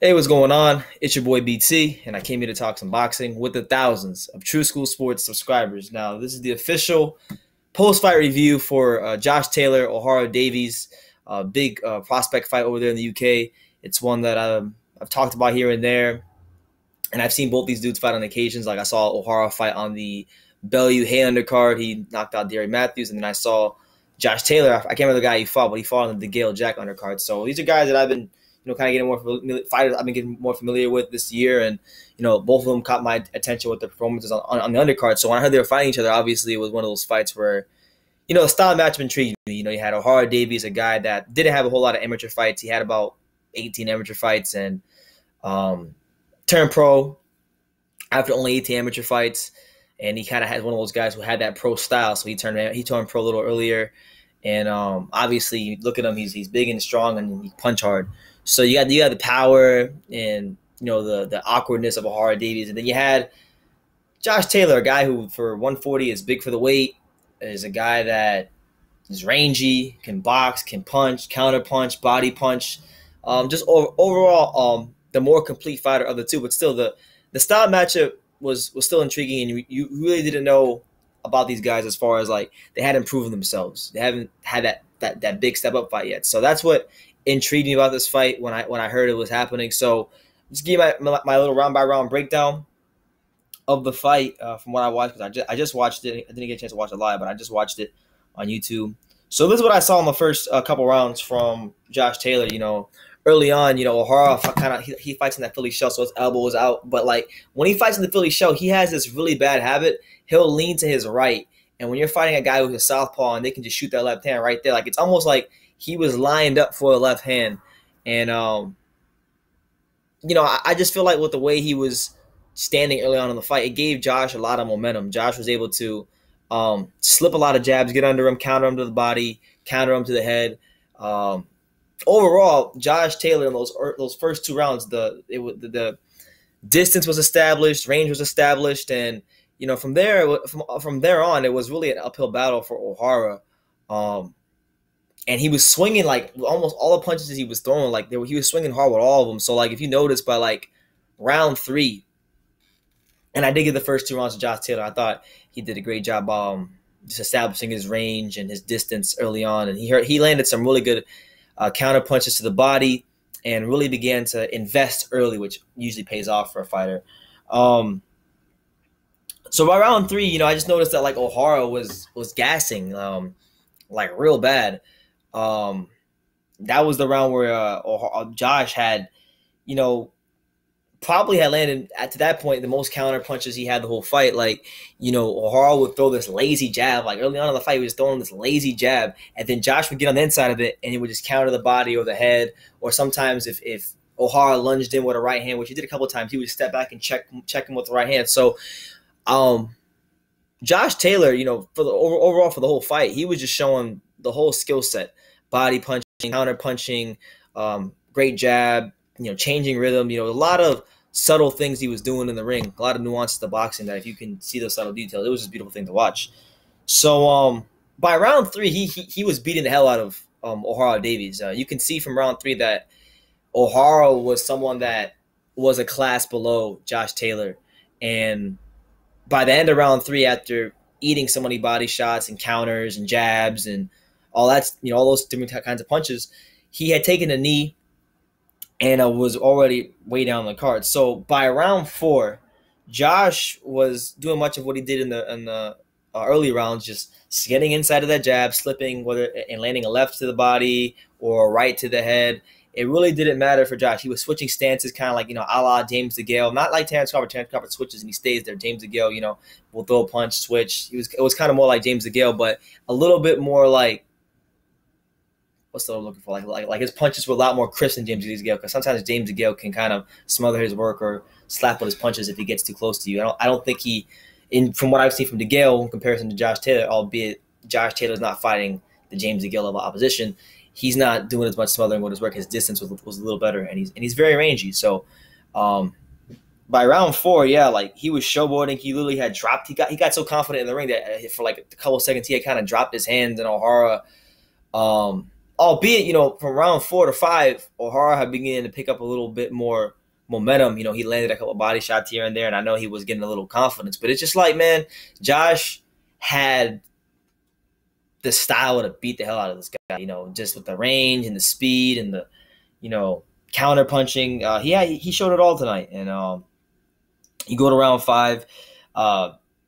Hey, what's going on? It's your boy BT, and I came here to talk some boxing with the thousands of True School Sports subscribers. Now, this is the official post-fight review for Josh Taylor, Ohara Davies, big prospect fight over there in the UK. It's one that I've talked about here and there, and I've seen both these dudes fight on occasions. Like I saw Ohara fight on the Bellew Hay undercard. He knocked out Derry Matthews, and then I saw Josh Taylor. I can't remember the guy he fought, but he fought on the DeGale Jack undercard. So these are guys that I've been kind of getting more fighters I've been getting more familiar with this year, and both of them caught my attention with their performances on the undercard. So when I heard they were fighting each other, obviously it was one of those fights where the style matchup intrigued me. You had Ohara Davies, a guy that didn't have a whole lot of amateur fights. He had about 18 amateur fights and turned pro after only 18 amateur fights, and he kind of had one of those guys who had that pro style. So he turned pro a little earlier, and obviously you look at him, he's big and strong and he punch hard. So you got the power and the awkwardness of Ohara Davies, and then you had Josh Taylor, a guy who for 140 is big for the weight, is a guy that is rangy, can box, can punch, counter punch, body punch, just overall the more complete fighter of the two. But still, the style matchup was still intriguing, and you really didn't know about these guys as far as like they hadn't proven themselves. They haven't had that big step up fight yet. So that's what intrigued me about this fight when I heard it was happening. So just give you my little round by round breakdown of the fight from what I watched, because I just watched it. I didn't get a chance to watch it live, but I just watched it on YouTube. So this is what I saw in the first couple rounds from Josh Taylor. Early on, Ohara he fights in that Philly shell, so his elbow was out. But like when he fights in the Philly shell, he has this really bad habit. He'll lean to his right, and when you're fighting a guy who's a southpaw and they can just shoot that left hand right there, like it's almost like he was lined up for the left hand. And I just feel like with the way he was standing early on in the fight, it gave Josh a lot of momentum. Josh was able to slip a lot of jabs, get under him, counter him to the body, counter him to the head. Overall, Josh Taylor in those first two rounds, the distance was established, range was established, and from there on, it was really an uphill battle for Ohara. And he was swinging like almost all the punches he was throwing, like he was swinging hard with all of them. So like if you notice by like round 3, and I did get the first 2 rounds of Josh Taylor, I thought he did a great job just establishing his range and his distance early on, and he landed some really good counter punches to the body and really began to invest early, which usually pays off for a fighter. So by round 3, I just noticed that like Ohara was gassing like real bad. That was the round where Josh had, probably had landed to that point the most counter punches he had the whole fight. Like, Ohara would throw this lazy jab. Like early on in the fight, he was throwing this lazy jab, and then Josh would get on the inside of it, and he would just counter the body or the head. Or sometimes if Ohara lunged in with a right hand, which he did a couple of times, he would step back and check him with the right hand. So, Josh Taylor, for the overall for the whole fight, he was just showing the whole skill set: body punching, counter punching, great jab, changing rhythm. A lot of subtle things he was doing in the ring, a lot of nuances to boxing that if you can see those subtle details, it was just a beautiful thing to watch. So by round 3, he was beating the hell out of Ohara Davies. You can see from round 3 that Ohara was someone that was a class below Josh Taylor, and by the end of round 3, after eating so many body shots and counters and jabs and all that, all those different kinds of punches, he had taken a knee and was already way down the card. So by round 4, Josh was doing much of what he did in the early rounds, just getting inside of that jab, slipping, and landing a left to the body or a right to the head. It really didn't matter for Josh. He was switching stances, kind of like, a la James DeGale. Not like Terrence Crawford. Terrence Crawford switches and he stays there. James DeGale, will throw a punch, switch. It was kind of more like James DeGale, but a little bit more like, what's the word I'm looking for? Like his punches were a lot more crisp than James DeGale, because sometimes James DeGale can kind of smother his work or slap with his punches if he gets too close to you. I don't think from what I've seen from DeGale in comparison to Josh Taylor, albeit Josh Taylor's not fighting the James DeGale level opposition, he's not doing as much smothering with his work. His distance was a little better, and he's very rangy. So by round 4, like he was showboating. He literally had dropped. He got so confident in the ring that for like a couple of seconds he had kind of dropped his hands, and Ohara albeit, from round 4 to 5, Ohara had begun to pick up a little bit more momentum. He landed a couple of body shots here and there, and I know he was getting a little confidence. But it's just like, man, Josh had the style to beat the hell out of this guy, just with the range and the speed and the, counter punching. He showed it all tonight. And you go to round 5.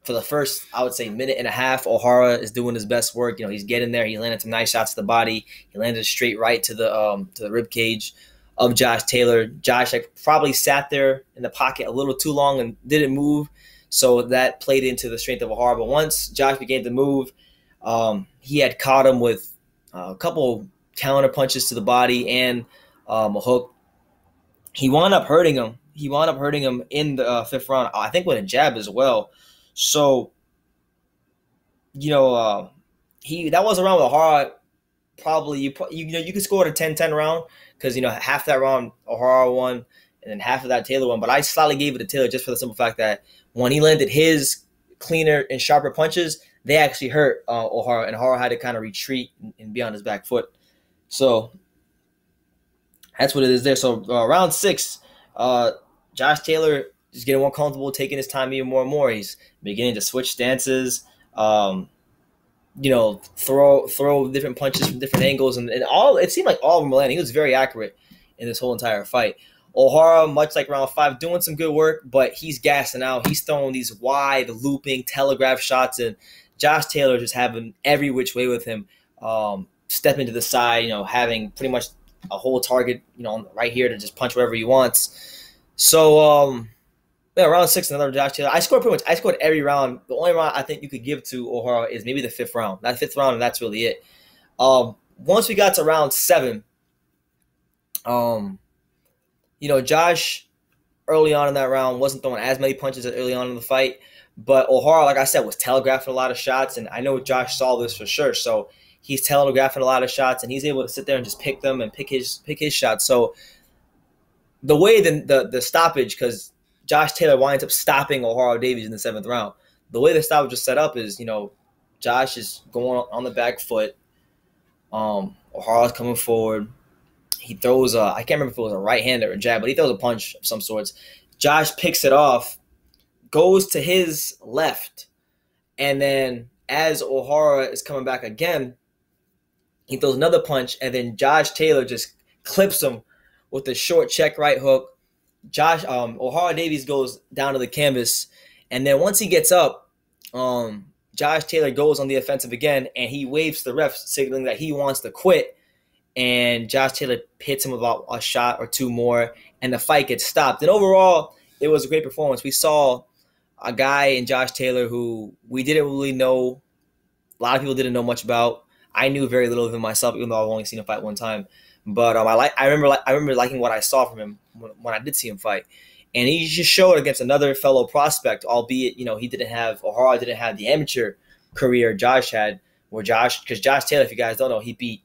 For the first, I would say, minute and a half, Ohara is doing his best work. He's getting there. He landed some nice shots to the body. He landed a straight right to the rib cage of Josh Taylor. Josh probably sat there in the pocket a little too long and didn't move, so that played into the strength of Ohara. But once Josh began to move, he had caught him with a couple counter punches to the body and a hook. He wound up hurting him. In the 5th round, I think with a jab as well. So, that was a round with Ohara. Probably you could score a 10-10 round because half that round Ohara won and then half of that Taylor won. But I slightly gave it to Taylor just for the simple fact that when he landed his cleaner and sharper punches, they actually hurt Ohara, and Ohara had to kind of retreat and be on his back foot. So that's what it is there. So round 6, Josh Taylor just getting more comfortable, taking his time even more and more. He's beginning to switch stances, throw different punches from different angles, and all. It seemed like all of them were landing. He was very accurate in this whole entire fight. Ohara, much like round 5, doing some good work, but he's gassing out. He's throwing these wide, looping, telegraph shots, and Josh Taylor just having every which way with him, stepping to the side, having pretty much a whole target, right here to just punch wherever he wants. So, round 6, another Josh Taylor. I scored every round. The only round I think you could give to Ohara is maybe the 5th round. That 5th round, and that's really it. Once we got to round 7, Josh early on in that round wasn't throwing as many punches as early on in the fight, but Ohara, like I said, was telegraphing a lot of shots, and I know Josh saw this for sure. So he's telegraphing a lot of shots, and he's able to sit there and just pick them and pick his shots. So the way the stoppage, because Josh Taylor winds up stopping Ohara Davies in the 7th round. The way the stoppage was set up is, Josh is going on the back foot. Ohara's coming forward. He throws I can't remember if it was a right hand or a jab, but he throws a punch of some sorts. Josh picks it off, goes to his left, and then as Ohara is coming back again, he throws another punch, and then Josh Taylor just clips him with a short check right hook. Ohara Davies goes down to the canvas, and then once he gets up, Josh Taylor goes on the offensive again, and he waves to the ref, signaling that he wants to quit. And Josh Taylor hits him about a shot or two more, and the fight gets stopped. And overall, it was a great performance. We saw a guy in Josh Taylor who we didn't really know. A lot of people didn't know much about. I knew very little of him myself, even though I've only seen him fight one time. But I remember liking what I saw from him when I did see him fight, and he just showed against another fellow prospect. Albeit, Ohara didn't have the amateur career Josh had. Because Josh Taylor, if you guys don't know, he beat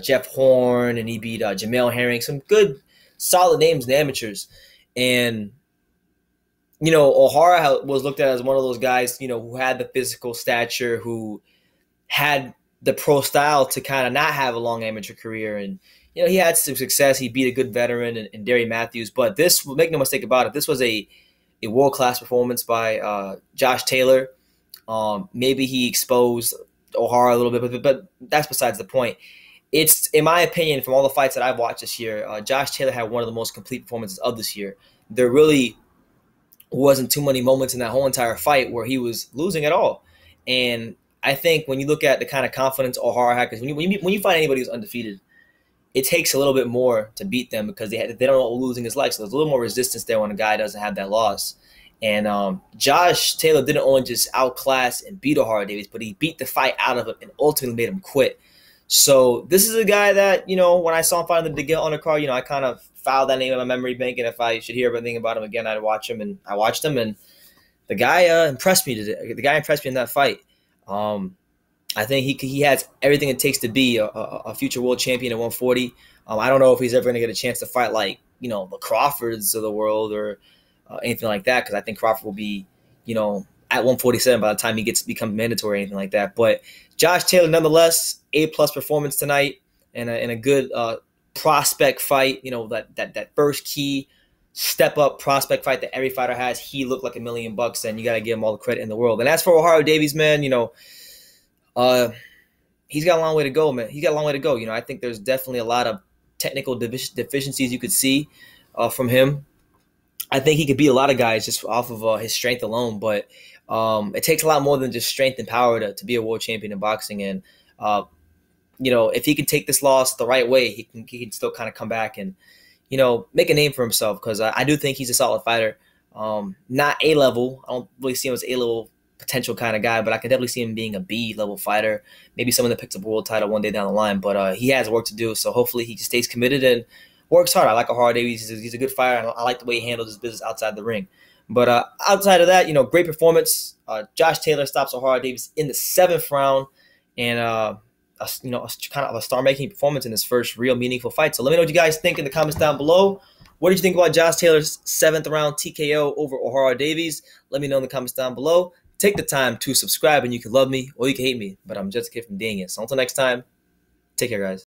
Jeff Horn and he beat Jamel Herring, some good, solid names in the amateurs. And Ohara was looked at as one of those guys, who had the physical stature, who had the pro style to kind of not have a long amateur career. And he had some success. He beat a good veteran in Derry Matthews. But this, make no mistake about it, this was a world-class performance by Josh Taylor. Maybe he exposed Ohara a little bit, but that's besides the point. It's, in my opinion, from all the fights that I've watched this year, Josh Taylor had one of the most complete performances of this year. There really wasn't too many moments in that whole entire fight where he was losing at all. And I think when you look at the kind of confidence Ohara had, because when you find anybody who's undefeated, it takes a little bit more to beat them because they don't know what losing is like. So there's a little more resistance there when a guy doesn't have that loss. And Josh Taylor didn't only just outclass and beat Ohara Davies, but he beat the fight out of him and ultimately made him quit. So this is a guy that, when I saw him fight on the DeGale undercard, I kind of filed that name in my memory bank, and if I should hear anything about him again, I'd watch him. And I watched him, and the guy impressed me today. The guy impressed me in that fight. I think he has everything it takes to be a future world champion at 140. I don't know if he's ever going to get a chance to fight like, the Crawfords of the world or anything like that, because I think Crawford will be, at 147 by the time he becomes mandatory or anything like that. But Josh Taylor, nonetheless, A+ performance tonight. and a good prospect fight. You know, that first key step up prospect fight that every fighter has. He looked like $1,000,000, and you got to give him all the credit in the world. And as for Ohara Davies, man, you know, he's got a long way to go, man. He's got a long way to go. You know, I think there's definitely a lot of technical deficiencies you could see from him. I think he could beat a lot of guys just off of his strength alone, but it takes a lot more than just strength and power to be a world champion in boxing. And you know, if he can take this loss the right way, he can still kind of come back and, you know, make a name for himself, because I do think he's a solid fighter. Not A level. I don't really see him as A level potential kind of guy, but I could definitely see him being a B level fighter. Maybe someone that picks up a world title one day down the line. But he has work to do, so hopefully he just stays committed and works hard. I like Ohara Davies. He's a good fighter. I like the way he handles his business outside the ring. But outside of that, you know, great performance. Josh Taylor stops Ohara Davies in the 7th round, and you know, kind of a star-making performance in his first real meaningful fight. So let me know what you guys think in the comments down below. What did you think about Josh Taylor's 7th round TKO over Ohara Davies? Let me know in the comments down below. Take the time to subscribe, and you can love me or you can hate me, but I'm just a kid from Dang It. So until next time, take care, guys.